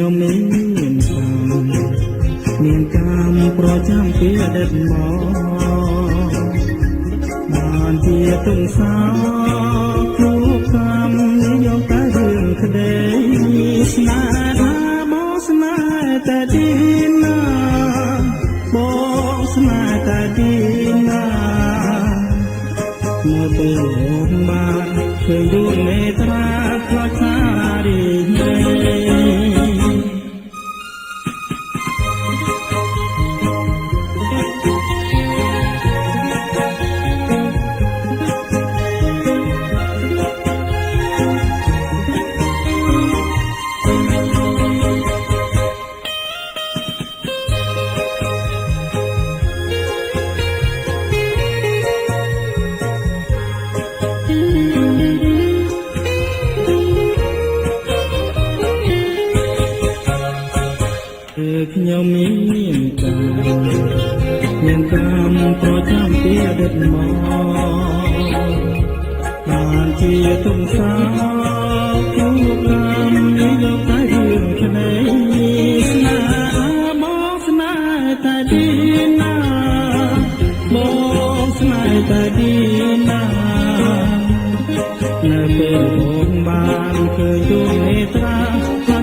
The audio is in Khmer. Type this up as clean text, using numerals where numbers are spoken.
ខ្ញុំមានកម្មប្រចាំពីអតីតមកបានជាទុំសោជួបកម្មនិយមតែរឿងក្តីស្នេហាបងស្នេហ៍តែទីណាបងស្នេហ៍តែទីណានៅពេលបានឃើញដួងមេត្រាខ្លោចសារីមេខ្ញុំមានកម្មប្រចាំពីអតីតមកបានជាទុំសោជួបកម្មនិយមតែរឿងក្តីស្នេហាបងស្នេហ៍តែទីណាបងស្នេហ៍តែទីណានៅពេលបងបានឃើញដួងមេត្រា